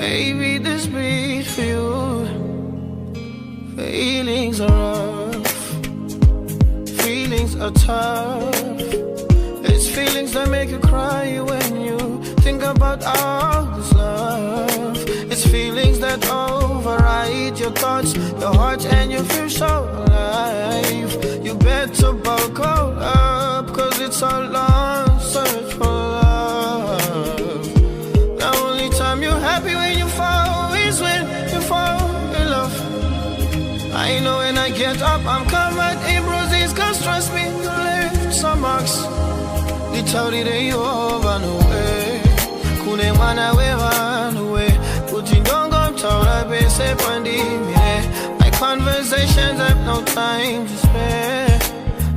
Baby, this beat for you. Feelings are rough, feelings are tough. It's feelings that make you cry when you think about all this love. It's feelings that override your thoughts, your heart, and you feel so alive. You better buckle up, cause it's a long search for love. The only time you're happy when you fall is when you fall in love. I know when I get up, I'm covered in bruises, cause trust me, you left some marks. The tawri they over no way. Kune mana we run away. Putin don't go tawra be se pandi mire. My conversations have no time to spare.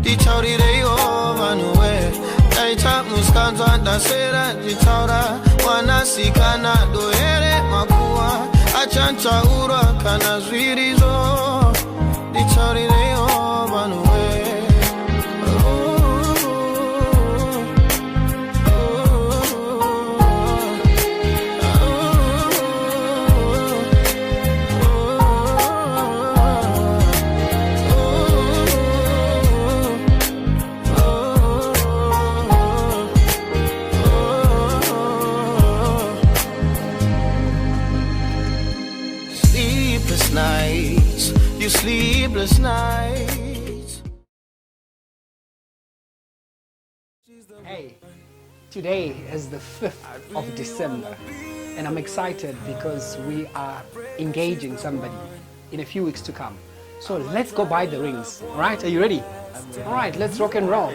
The tawri they over no way. I tap muskanza da sera the tawra. Wana sikana do ere makua. Achanta ura kana zwirizo. The tawri they over no way. Sleepless nights. Hey, today is the 5th of December and I'm excited because we are engaging somebody in a few weeks to come. So let's go buy the rings. Alright, are you ready? Alright, let's rock and roll.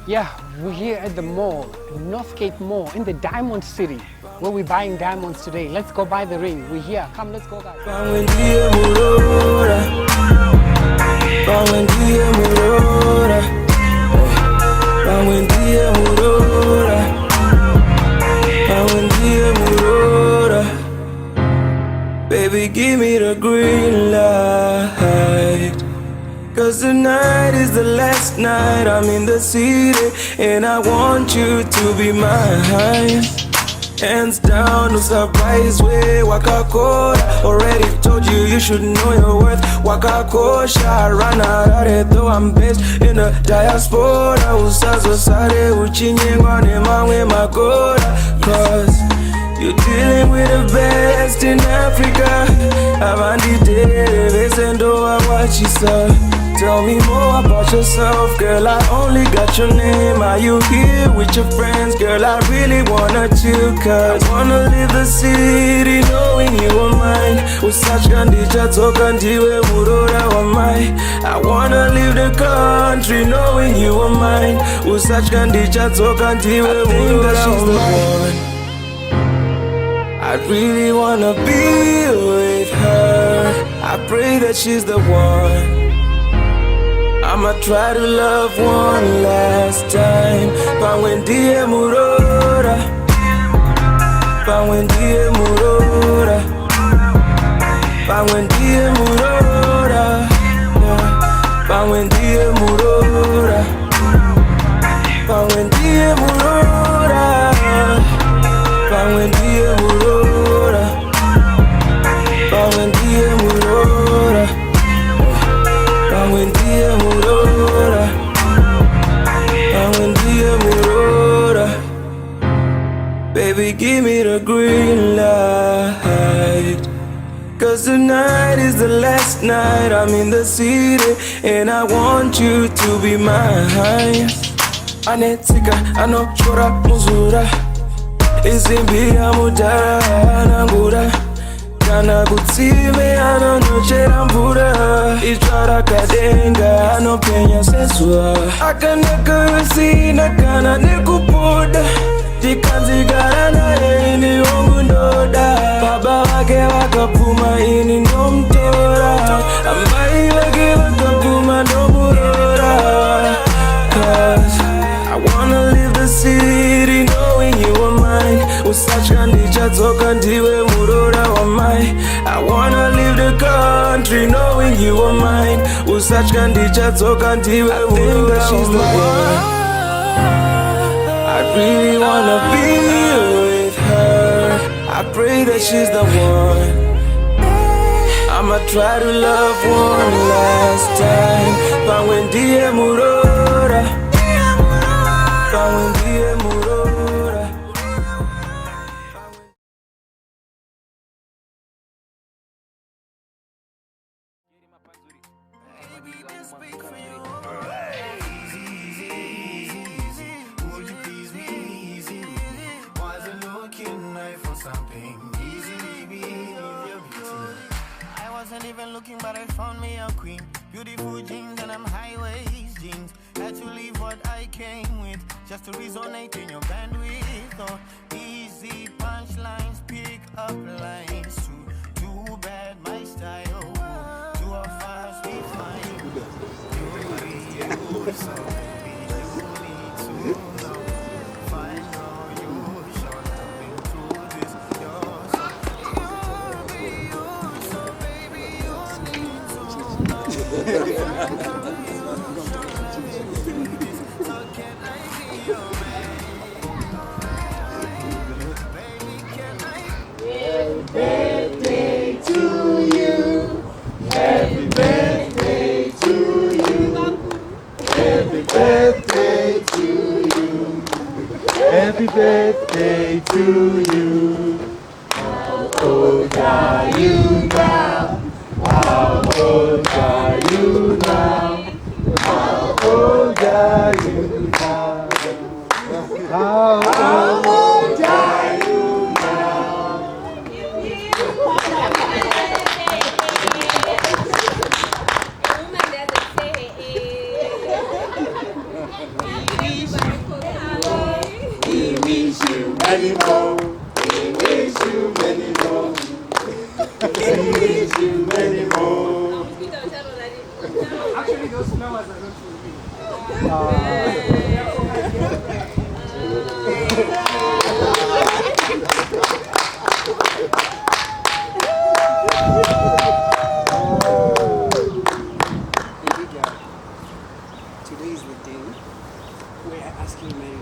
Yeah, we're here at the mall, Northgate Mall, in the Diamond City, where we're buying diamonds today. Let's go buy the ring. We're here. Come, let's go, guys. Baby, give me the green light. Cause tonight is the last night I'm in the city, and I want you to be mine. Hands down, no surprise way, Wakakora. Already told you, you should know your worth. Wakakosha, run out of it, though I'm based in the diaspora. Usazo sare, uchinyengwane mawe makora. Cause you're dealing with the best in Africa. Avandi dere, vesendo awachisa. Tell me more about yourself, girl, I only got your name. Are you here with your friends, girl? I really wanna chill, cause I wanna leave the city knowing you are mine. Usachkandicha toka ndiwe murora wa mai. I wanna leave the country knowing you are mine. Usachkandicha toka ndiwe murora wa mai. I really wanna be with her. I pray that she's the one. I'ma try to love one last time. Pawendie murora, pawendie murora, pawendie murora, pawendie murora, pawendie murora, pawendie murora, pawendie murora, pawendie murora, pawendie murora. Baby, give me the green light. Cause tonight is the last night I'm in the city, and I want you to be mine. Anetika, anochora muzura. Izimbia mudara nangura. Kana kutsime anonochera mvura. Ichara kadenga anopenya seswa. Akanaka sina kana nekupoda. Tikanzigara naye ini wangu ndoda. Baba wake wakapuma ini ndomtora. Amai wake wakapuma ndomurora. Cause I wanna leave the city knowing you are mine. Usachkandicha toka ndiwe murora wa mai. I want wanna leave the country knowing you are mine. Usach kandicha tsoka ndiwe. I think that she's the one. I really wanna be with her. I pray that she's the one. I'ma try to love one last time. Pangwendiye murora. Pangwendiye murora. Would you please me easy? Wasn't looking right for something easy, baby, with your beauty. I wasn't even looking, but I found me a queen. Beautiful jeans and I'm high-waist jeans. Had to leave what I came with just to resonate in your bandwidth. Oh, easy punchlines, pick up lines. Too bad my style. Too fast we find. You, so baby, you need to know. Find how you shot coming through this. You're so you, so baby, you need to know. So can I be your man? Baby, can I? Happy birthday to you. Happy birthday to you. Happy birthday to you. Happy birthday to you. How old are you now? How old are you now? How old are you now? How old are you now? We wish you many more. We wish you many more. We wish you many more. Actually, those flowers are not for me. Today is the day where I ask you to marry me.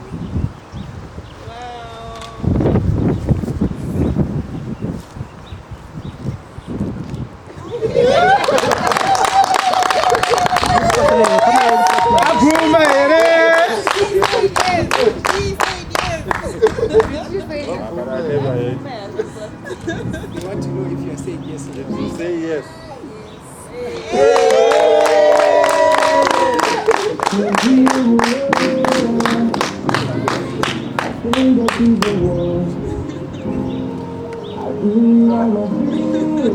You want to know if you are saying yes or no? Say yes.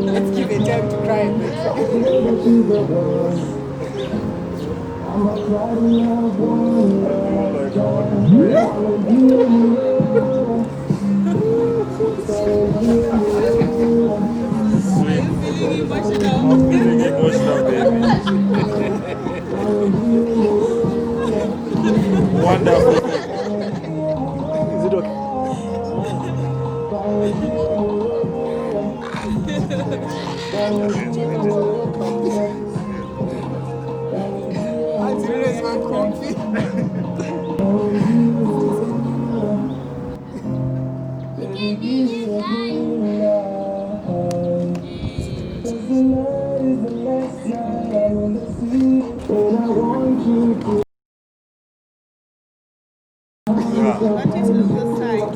Let's give it time to cry. I'm feeling emotional, baby. Wonderful. Is it okay? What is on the side?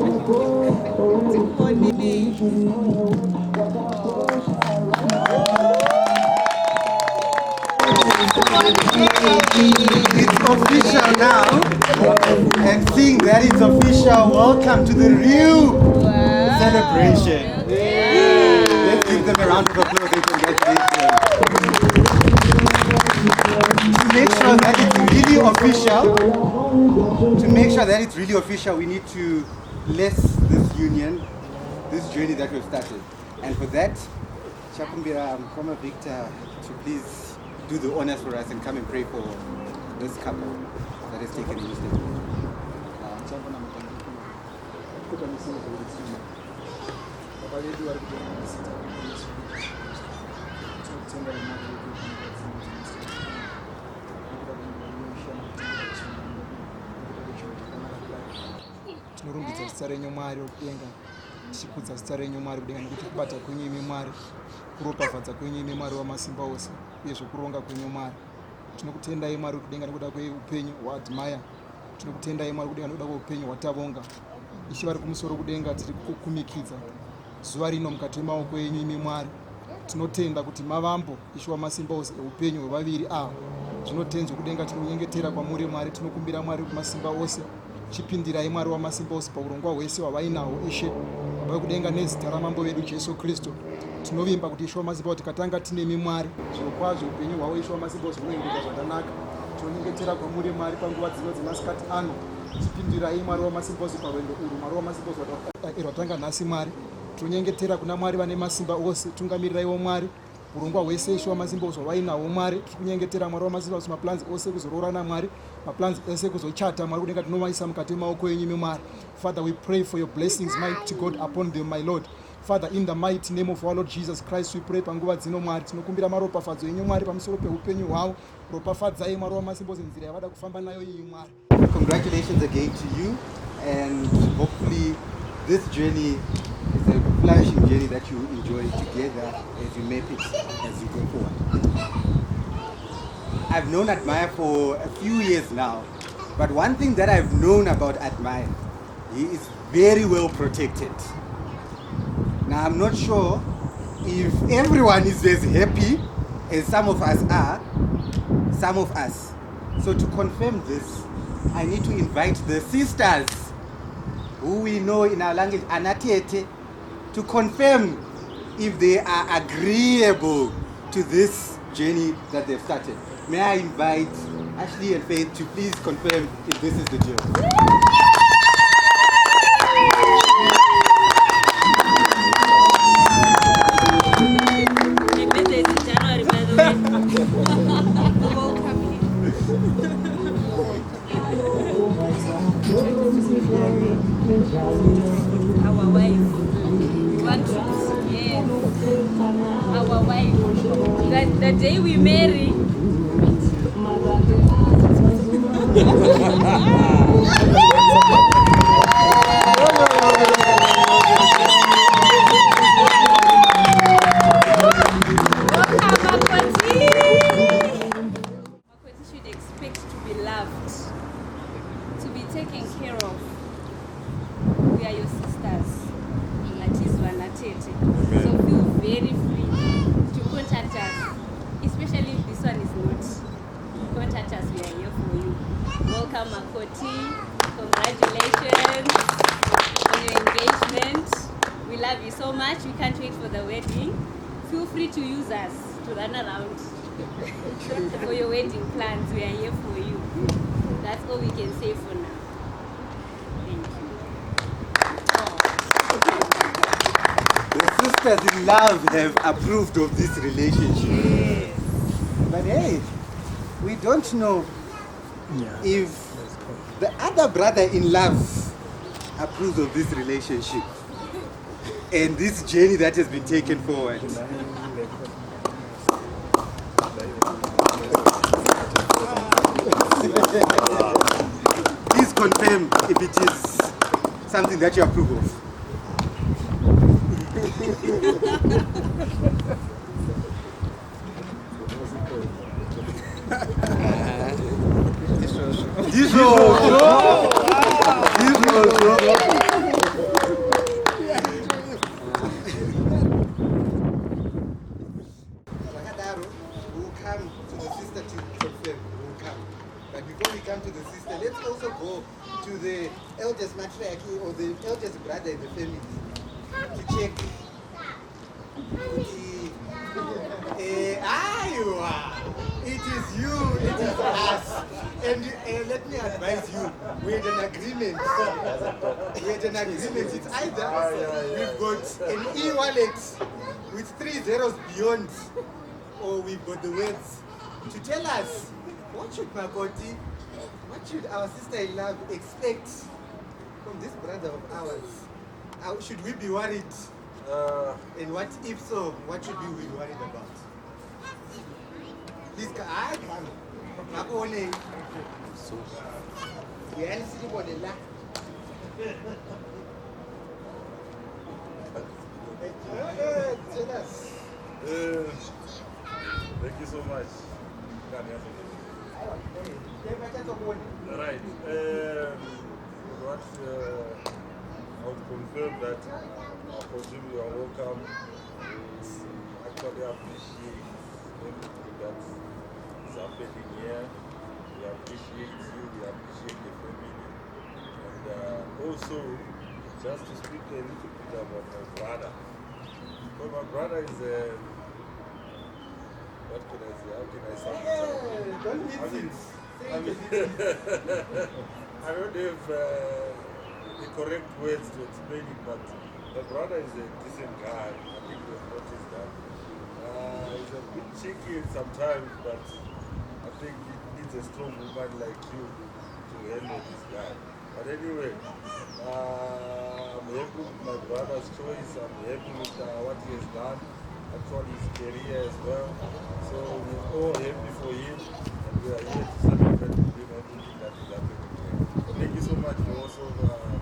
It's official now, and seeing that it's official, welcome to the real celebration. Let's give them a round of applause and congratulations. To make sure that it's really official, we need to bless this union, this journey that we've started. And for that, Chakumbira Mkoma Victor to please do the honors for us and come and pray for this couple that has taken initiative. zita renyu Mwari wokudenga, tichikudza zita renyu Mwari kudenga, nekuti kubata kwenyu imi Mwari, kuropafadza kwenyu imi Mwari wamasimba ose, uyezve kuronga kwenyu Mwari. Tinokutendai Mwari kudenga nekuda kweupenyu hwaAdmire, tinokutendai Mwari kudenga nekuda kweupenyu hwaTavonga. Ishe vari kumusoro kudenga, tiri kukumikidza zuva rino mukati memaoko enyu imi Mwari. Tinotenda kuti mavambo Ishe wamasimba ose eupenyu hwevaviri ava. Zvinotenzwa kudenga, tinonyengetera kwamuri Mwari, tinokumbira Mwari wamasimba ose, chipindirai Mwari wamasimba ose paurongwa hwese hwavainahwo Ishe Baba kudenga, nezita ramambo vedu Jesu Kristu. Tinovimba kuti Ishe wamasimba ose tikatanga tinemi Mwari, zvirokwazvo upenyu hwavo Ishe wamasimba ose hunoendeka zvakanaka. Tinonyengetera kwamuri Mwari panguva dzino dzemasikati ano, chipindirai Mwari wamasimba ose parwendo urwu Mwari wamasimba ose rwatanga nhasi Mwari. Tinonyengetera kuna Mwari vane masimba ose, tungamirirayiwo Mwari urongwa hwese Ishe wamasimba ose hwainahwo Mwari. Tiri kunyengetera Mwari wamasimba ose maplans ose kuzororana Mwari, maplans ese kuzochata Mwari kudenga, tinomaisa mukati memaoko enyu imi Mwari. Father, we pray for your blessings, mighty God, upon them, my Lord. Father, in the mighty name of our Lord Jesus Christ, we pray panguva dzino Mwari, tinokumbira maropafadzo enyu Mwari pamusoro peupenyu hwavo. Ropafadzai Mwari wamasimba ose nzira yavada kufamba nayo iyi Mwari. Congratulations again to you, and hopefully this journey is a flourishing journey that you enjoy together as you make it as you go forward. I've known Admire for a few years now, but one thing that I've known about Admire, he is very well protected. Now I'm not sure if everyone is as happy as some of us are, some of us. So to confirm this, I need to invite the sisters, who we know in our language Anatiete, to confirm if they are agreeable to this journey that they've started. May I invite Ashley and Faith to please confirm if this is the deal. Our wife, we want to, yes, our wife. The day we marry, Makarichi should expect to be loved, to be taken care of. We are your sisters, Natizwa Natete. So feel very free to contact us, especially if this one is not. Contact us, we are here for you. Welcome Makoti, congratulations on your engagement. We love you so much, we can't wait for the wedding. Feel free to use us to run around for your wedding plans, we are here for you. That's all we can say for now. The sisters in love have approved of this relationship. Yes. But hey, we don't know if the other brother in love approves of this relationship and this journey that has been taken forward. Please confirm if it is something that you approve of. This will come to the sister to confirm. Will come. But before we come to the sister, let's also go to the eldest matriarch or the eldest brother in the family to check. It is you, it is us. And let me advise you, we had an agreement. It's either we've got an e-wallet with 3 zeros beyond, or we've got the words to tell us what should Makoti, what should our sister-in-law expect from this brother of ours? How should we be worried? And what if so, what should we be worried about? Please come. Makone. Yes, Thank you so much. Right. What I would confirm that for you you are welcome. Actually appreciate everything that's happening here. We appreciate you, we appreciate the family. And also, just to speak a little bit about my brother. Well, my brother is what can I say? How can I say it? I don't have the correct words to explain it, but my brother is a decent guy. I think you've noticed that. He's a bit cheeky sometimes, but I think it needs a strong woman like you to handle this guy. But anyway, I'm happy with my brother's choice. I'm happy with what he has done, actually his career as well. So we're all happy for him, and we are here to celebrate with him everything that is happening here. So thank you so much for also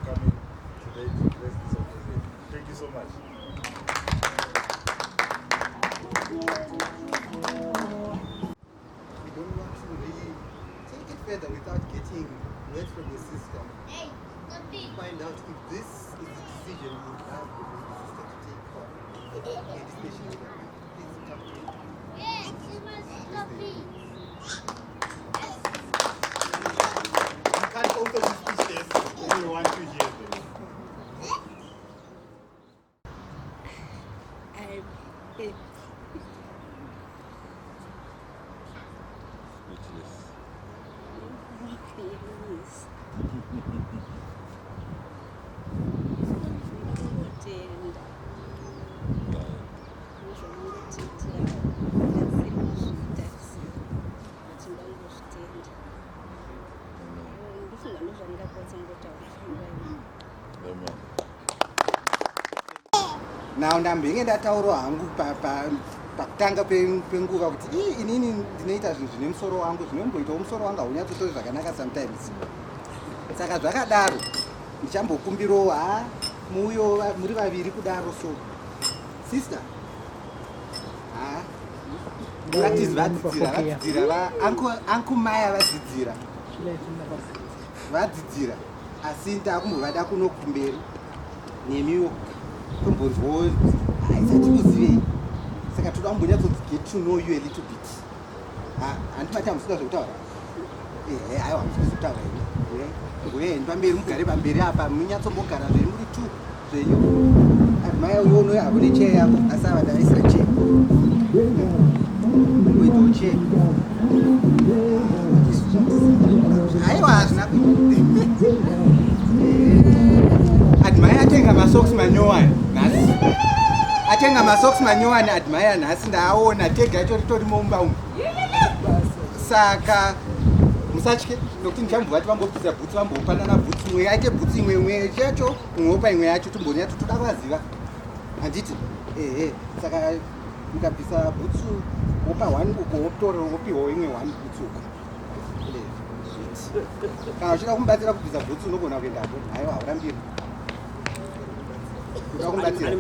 coming today to bless this occasion. Thank you so much. We don't want to really take it further without getting word from your sister. Find out if this is the decision you would have for your sister to take on. And especially with her. Please come to me. You can't also be speechless when you want to hear them. Now ndambinge ndataura hangu pakutanga penguva kuti inini ndinoita zvinhu zvine musoro wangu zvinomboitawo musoro wanga unyatsotori zvakanaka sometimes. Saka zvakadaro ndichambokumbirawo muuyo muri vaviri kudaro so sister practice vadzidzira ankumaya vadzidzira asi ndakumbovada kuno kumberi nemiwo tombonzwawo haisati kuzivei saka toda kumbonyatsoget to know you a little bit. Handibata musina zvekutaura aiwa musina zvekutaura ngoyeni pamberi mugare pamberi apa munyatsombogara zveri muri tu zvenyu adimaya uyono havune chee yako asi ava ndavaisira chee uitawo chee aiwa hazvina adimaya atenga masoks manyowani nhasi atenga masoks manyowani adimaya nhasi ndaaona tega icho ritori mumba umu saka musatye nokuti ndichambovati vambopisa bhutsi vambopanana bhutsi imwe yaite bhutsi imwe yacho imweopa imwe yacho tombonyati toda kuvaziva handiti saka mukabvisa bhutsi wopa 1 uko wotora wopiwawo imwe 1 bhutsi uko kana uchida kumubatsira kubvisa bhutsi unogona kuendapo haiwa haurambiri kuda kumubatsira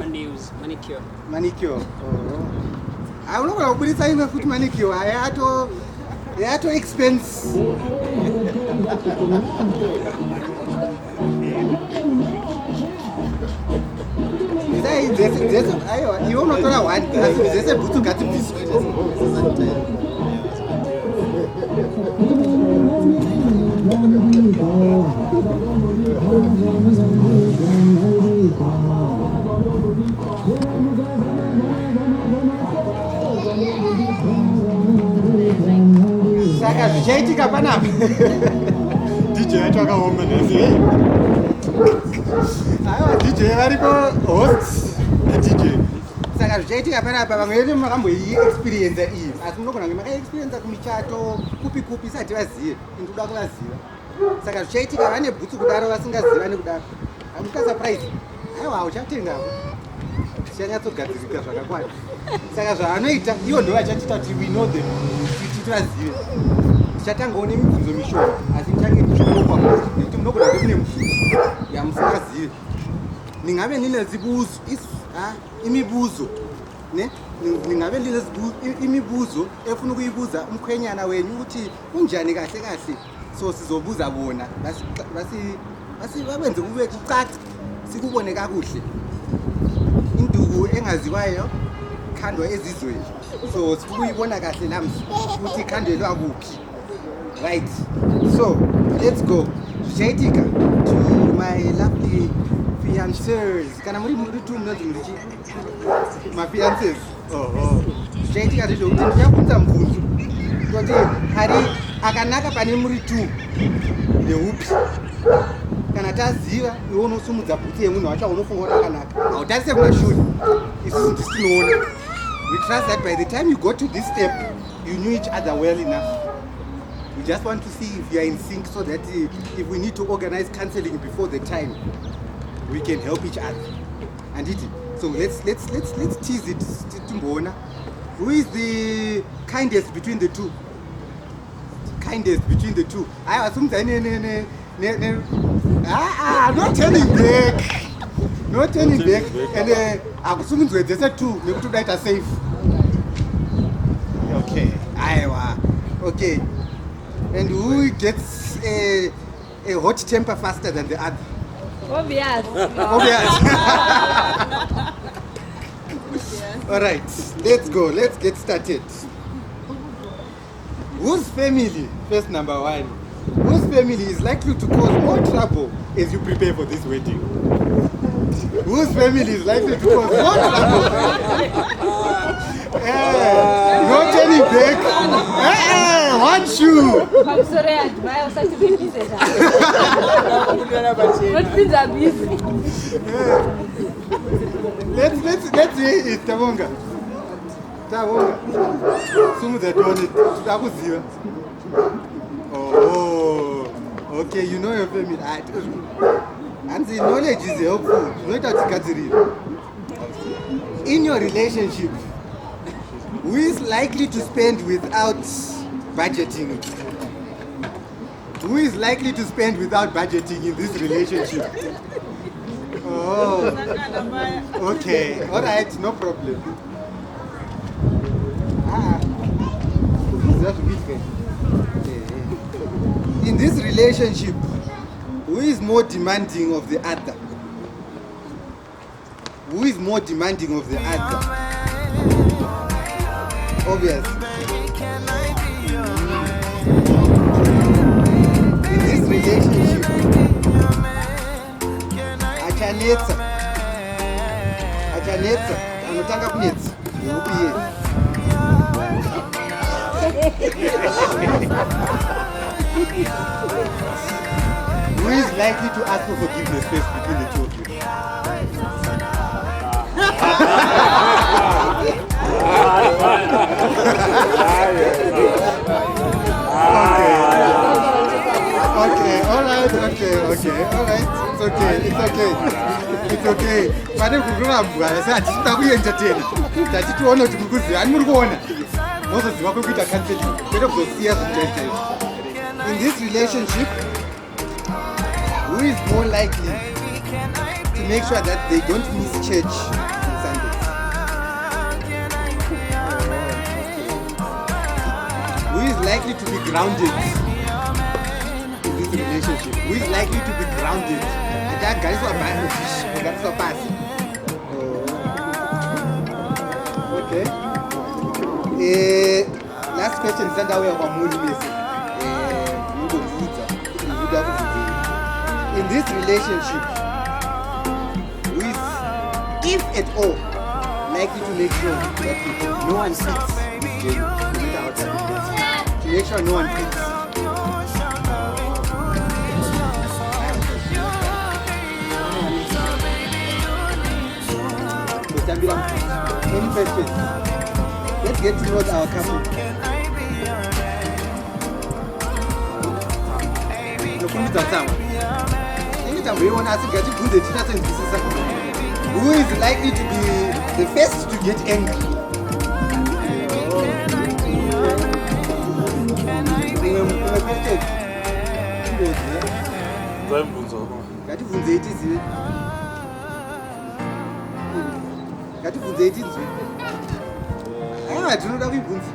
manicure unogona kubudisa imwe futi manicure yato expense aiwa iwe unotora 1 asi dzese bhutsu gatibviswe saka zvichaitika panapa DJ yacho akaoma nhasi aiwa DJ varipo host DJ saka zvichaitika panapa vamwe vedu makamboiexperienza iyi asi munogona kunge makaexperienza kumichato kupi isati vazive indoda kuvaziva saka zvichaitika vane bhutsu kudaro vasingazivani kudaro amukasurprise aiwa uchatengapo tichanyatsogadzirirwa zvakakwana saka zvaanoita ivo ndo vachatiita kuti we know them kuti tivazive tichatangawo nemibvunzo mishoma asi tichange tichirongwa nekuti munogona kunge mune mibvunzo yamusingazive ndingave nine zibuzo imibuzo ne ningabe imibuzo efuna ukuyibuza umkhwenyana wenu ukuthi unjani kahle kahle so sizobuza bona basi babenze kube kucaca sikubone kakuhle induku engaziwayo khandwa ezizweni so sikuyibona kahle namhla ukuthi khandelwa kuphi right so let's go Jaitika to my lovely fiancés kana muri tu mnonzi my fiancés Jaitika ndizo kuti ndiyabvunza mubvunzo kuti hari akanaka pane muri tu neupi kana taziva iwe unosumudza bhuti yemunhu wacho unofunga kuti akanaka hautarise kumashure isusu ndisinoona we trust that by the time you got to this step you knew each other well enough. We just want to see if you are in sync so that if we need to organize counseling before the time we can help each other. And it so let's tease it. Who is the kindest between the two? Kindest between the two. I assume that not turning back. Not turning back. And I assume that there's a two. Maybe to write a safe. Okay. Okay. And who gets a hot temper faster than the other? Obvious. All right, let's go. Let's get started. Whose family, first number one, whose family is likely to cause more trouble as you prepare for this wedding? Whose family is likely to cause more trouble? No turning back. One shoe. I'm sorry, I was such a big business. What things are busy? Let's hear it, Tavonga. Sumu that one tutakuziva. Oh, okay, you know your family. And the knowledge is helpful. In your relationship, who is likely to spend without budgeting? Who is likely to spend without budgeting in this relationship? Oh, okay, all right, no problem. In this relationship, who is more demanding of the other? Who is more demanding of the other? Obvious. In this relationship, achanetsa anotanga kunetsa neupiye who is likely to ask for forgiveness first between the two of you? Okay, all right. It's okay. But if we don't have to entertain. That's it. One or two good. I'm not going. Most of the people who are canceling. In this relationship, who is more likely to make sure that they don't miss church on Sundays? Who is likely to be grounded in this relationship? Who is likely to be grounded? That guys are bad. That's a pass. Okay. Last question. Send away our mood message. In this relationship, who is, if at all, likely to make sure that no one fits this game, to make sure no one fits. Any questions? Let's get to know our couple. Who is likely to be the first to get angry? Ah, tinoda kuibvunza.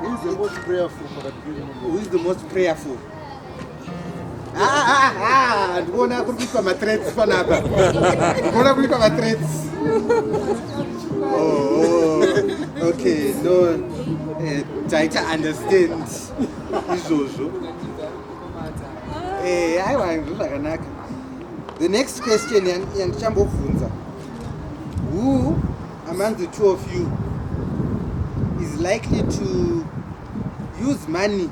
Who is the most prayerful for the beginning of Who is the most prayerful? Ndikuona kuri kuitwa mathreats panapa. Ndikuona kuitwa mathreats. Oh, okay, no. Taita understand izvozvo. Aiwa, zvakanaka. The next question yandichambobvunza. Who among the two of you is likely to use money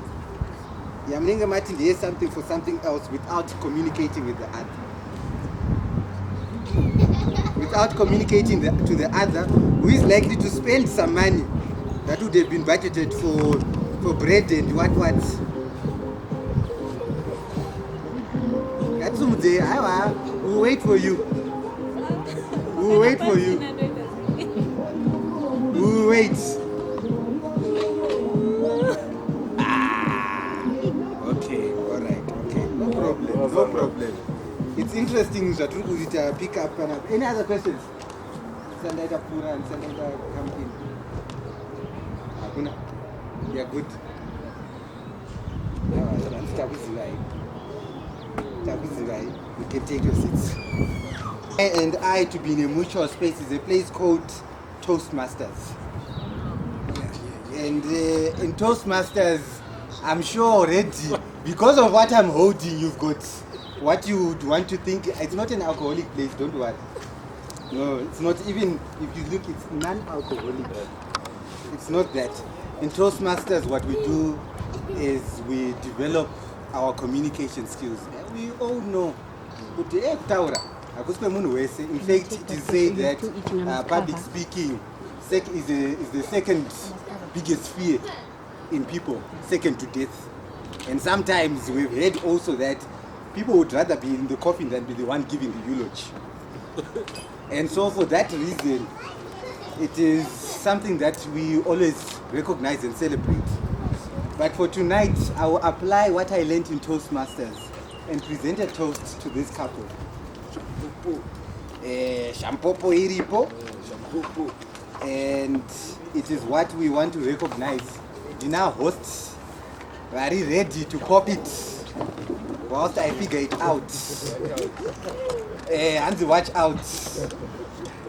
yamunenge mati ndeye something for something else without communicating with the other? Without communicating to the other, who is likely to spend some money that would have been budgeted for bread and what? Katsumudze, aiwa, we'll wait for you. We'll wait for you. We'll wait. Okay, alright, okay. No problem. It's interesting that we could pick up. Any other questions? Sandaita Pura and Sandaita come in. Hakuna? Yeah, good. You can take your seats. And I to be in a mutual space is a place called Toastmasters. And in Toastmasters, I'm sure already, because of what I'm holding, you've got what you would want to think. It's not an alcoholic place, don't worry. No, it's not even, if you look, it's non-alcoholic. It's not that. In Toastmasters, what we do is we develop our communication skills. We all know. In fact, it is said that public speaking is the second biggest fear in people, second to death. And sometimes we've heard also that people would rather be in the coffin than be the one giving the eulogy. And so for that reason, it is something that we always recognize and celebrate. But for tonight, I will apply what I learned in Toastmasters and present a toast to this couple. Shampopo iripo. And it is what we want to recognize. Dinner hosts are ready to pop it whilst I figure it out. And watch out.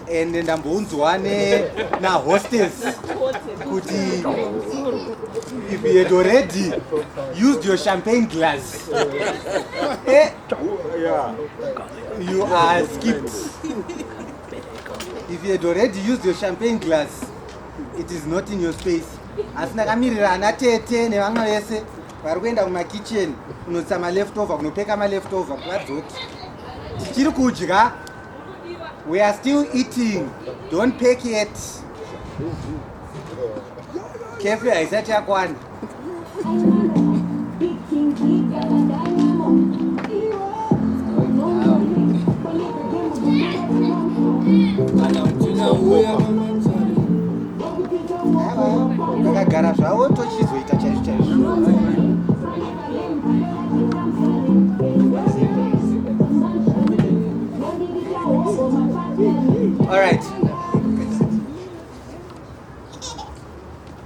And then ndambonzwane na hostess kuti if you had already used your champagne glass, you are skipped. If you had already used your champagne glass, it is not in your space. Asina kamirira anatete nevamwe vese vari kuenda kumakitchen kunotsa maleftover, kunopeka maleftover kuvadzoki. Tichiri kudya. We are still eating. Don't pack yet. Cafe haisati yakwana. Takagara zvavo tochizoita chaizvo chaizvo. All right.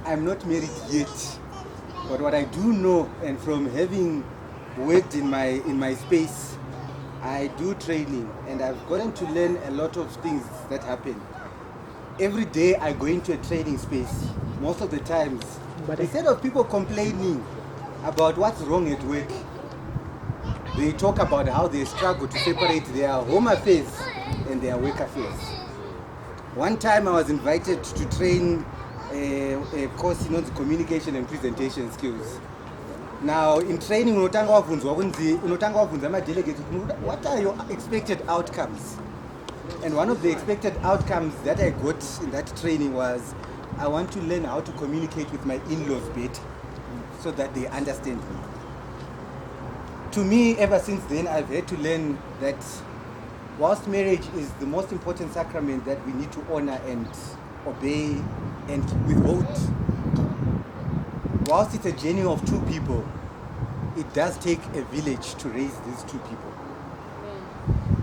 I'm not married yet, but what I do know, and from having worked in my space, I do training, and I've gotten to learn a lot of things that happen. Every day I go into a training space. Most of the times, instead of people complaining about what's wrong at work, they talk about how they struggle to separate their home affairs and their work affairs. One time I was invited to train a course in communication and presentation skills. Now in training, unotanga wabvunza ma-delegates, what are your expected outcomes? And one of the expected outcomes that I got in that training was, I want to learn how to communicate with my in-laws better so that they understand me. To me, ever since then, I've had to learn that whilst marriage is the most important sacrament that we need to honor and obey and withhold, whilst it's a journey of two people, it does take a village to raise these two people.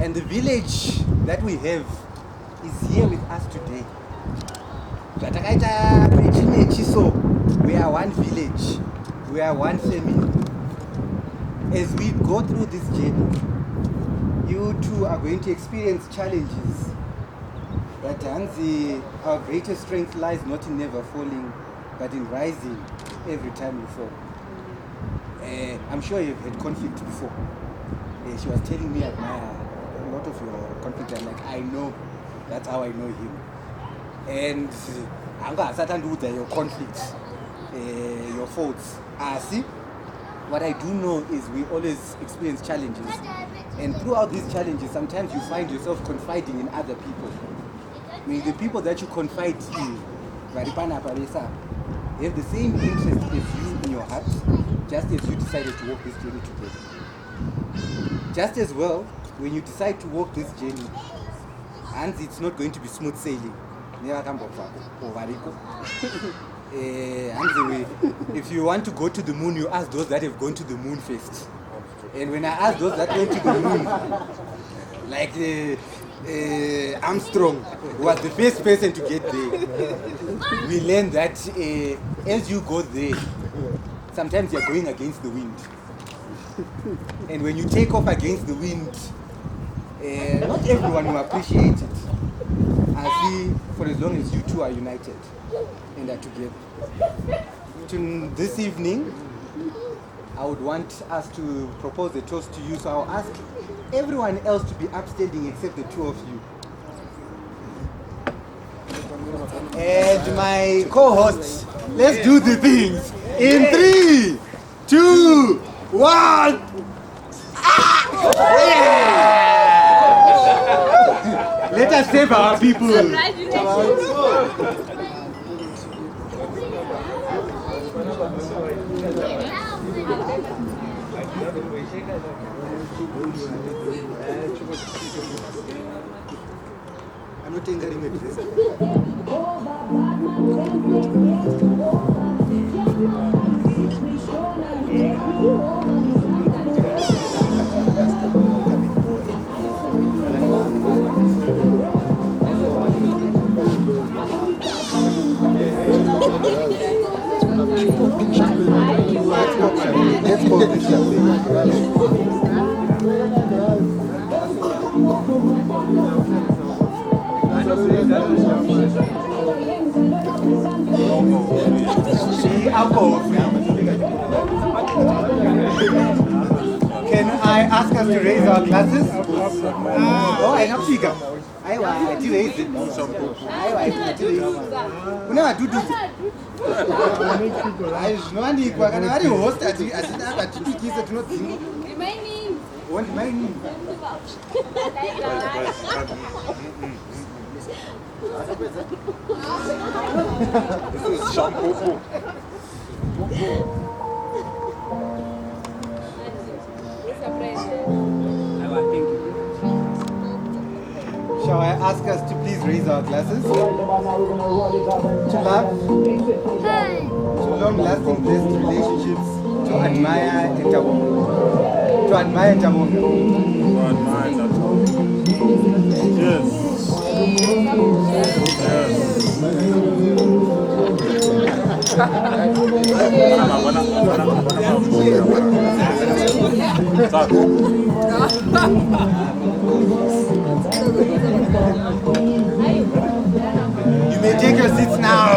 And the village that we have is here with us today. Zvatakaita nechinechi, so we are one village, we are one family. As we go through this journey, you too are going to experience challenges. But Hansi, our greatest strength lies not in never falling, but in rising every time you fall. I'm sure you've had conflict before. She was telling me admire a lot of your conflict. I'm like, I know, that's how I know him. And your conflicts, your faults. See, what I do know is we always experience challenges. And throughout these challenges, sometimes you find yourself confiding in other people. I mean, the people that you confide in, they have the same interest as you in your heart, just as you decided to walk this journey together. Just as well, when you decide to walk this journey, and it's not going to be smooth sailing. If you want to go to the moon, you ask those that have gone to the moon first. And when I ask those that went to the moon, like Armstrong was the first person to get there, we learned that as you go there, sometimes you're going against the wind. And when you take off against the wind, not everyone will appreciate it. I see, for as long as you two are united and are together. This evening, I would want us to propose a toast to you, so I'll ask everyone else to be upstanding except the two of you. And my co-hosts, let's do the things in 3, 2, 1. Yeah! Let us save our people. I'm not entering with this. Let's go this Can I ask us to raise our glasses? Oh, I have figure. I want to raise it. I want to raise it. This is shampoo. Shall I ask us to please raise our glasses? To love, to long-lasting blessed relationships, to admire and Tavonga. To admire Tavonga. Yes. You may take your seats now.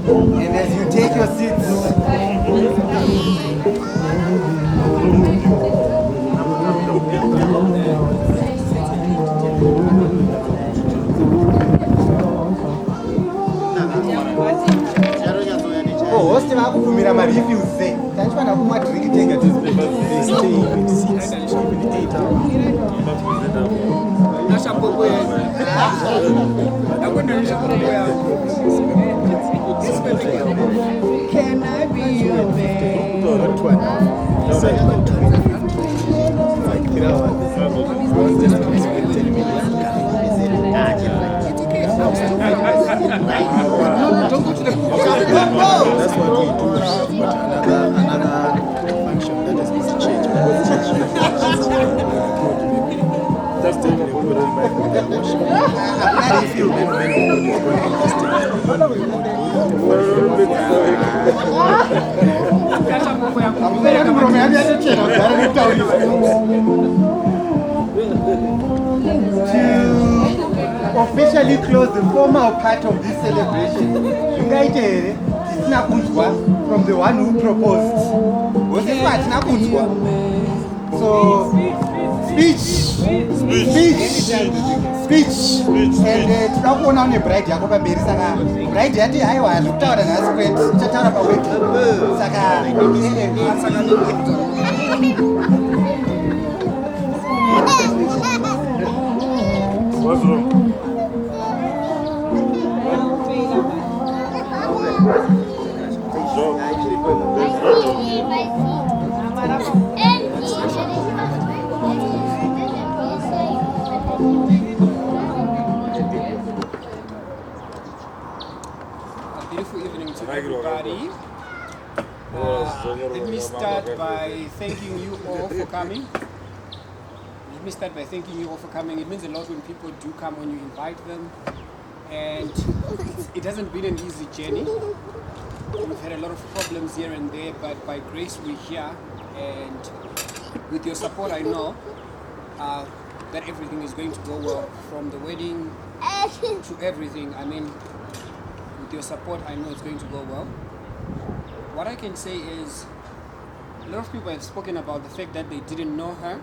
And as you take your seats, host vakubvumira mareviews sei tachifana kumwa drink tenga Can I be your Don't go to the that's what we do. But another function that is supposed to change. That's the To officially close the formal part of this celebration, from the one who proposed. So, speech. And tinokuona une bride yako pamberi saka bride yati haiwa hazikutaura nhasi kwete ichataura paweti saka What's wrong? Beautiful evening to everybody. Let me start by thanking you all for coming. It means a lot when people do come, when you invite them. And it hasn't been an easy journey. We've had a lot of problems here and there, but by grace we're here. And with your support, I know that everything is going to go well. From the wedding to everything, I mean, with your support, I know it's going to go well. What I can say is, a lot of people have spoken about the fact that they didn't know her.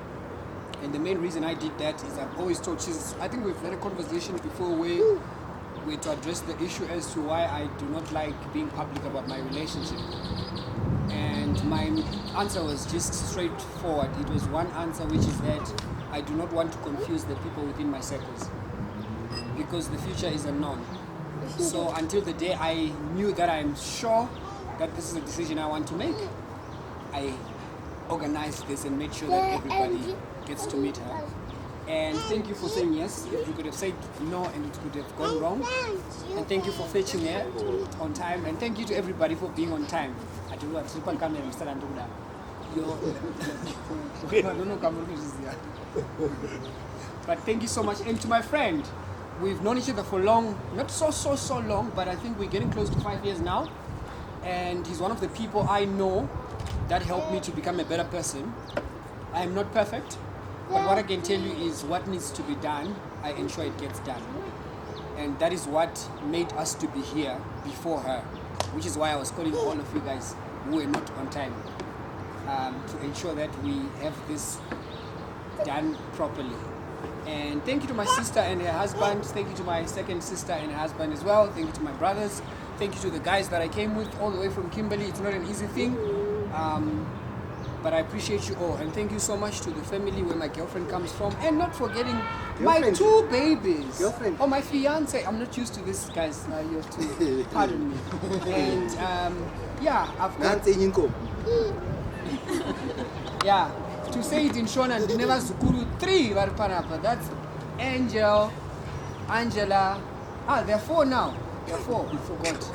And the main reason I did that is I've always told, I think we've had a conversation before where we to address the issue as to why I do not like being public about my relationship. And my answer was just straightforward. It was one answer, which is that I do not want to confuse the people within my circles, because the future is unknown. So until the day I knew that I'm sure that this is a decision I want to make, I organized this and made sure that everybody gets to meet her. And thank you for saying yes. If you could have said no and it could have gone wrong. And thank you for fetching her on time. And thank you to everybody for being on time. I don't know, but thank you so much. And to my friend, we've known each other for long, not so long, but I think we're getting close to 5 years now. And he's one of the people I know that helped me to become a better person. I am not perfect, but what I can tell you is what needs to be done, I ensure it gets done. And that is what made us to be here before her, which is why I was calling all of you guys who were not on time, to ensure that we have this done properly. And thank you to my sister and her husband. Thank you to my second sister and her husband as well. Thank you to my brothers. Thank you to the guys that I came with all the way from Kimberley. It's not an easy thing, but I appreciate you all. And thank you so much to the family where my girlfriend comes from. And not forgetting my 2 babies. Girlfriend. Oh, my fiancé. I'm not used to this, guys. You have to pardon me. And yeah, I've got... Yeah, to say it in Shona, never Zukuru 3 Varpanapa. That's Angel, Angela. There are 4 now. There are 4, we forgot.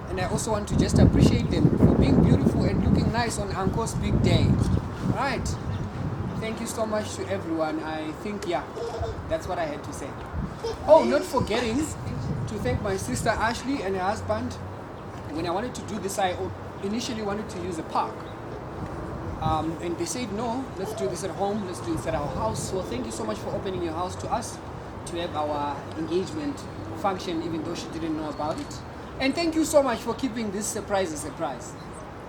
And I also want to just appreciate them for being beautiful and looking nice on Uncle's big day. Alright. Thank you so much to everyone. I think, yeah, that's what I had to say. Oh, not forgetting to thank my sister Ashley and her husband. When I wanted to do this, I initially wanted to use a park. And they said, no, let's do this at home, let's do this at our house. So thank you so much for opening your house to us to have our engagement function, even though she didn't know about it. And thank you so much for keeping this surprise a surprise.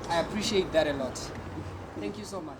I appreciate that a lot. Thank you so much.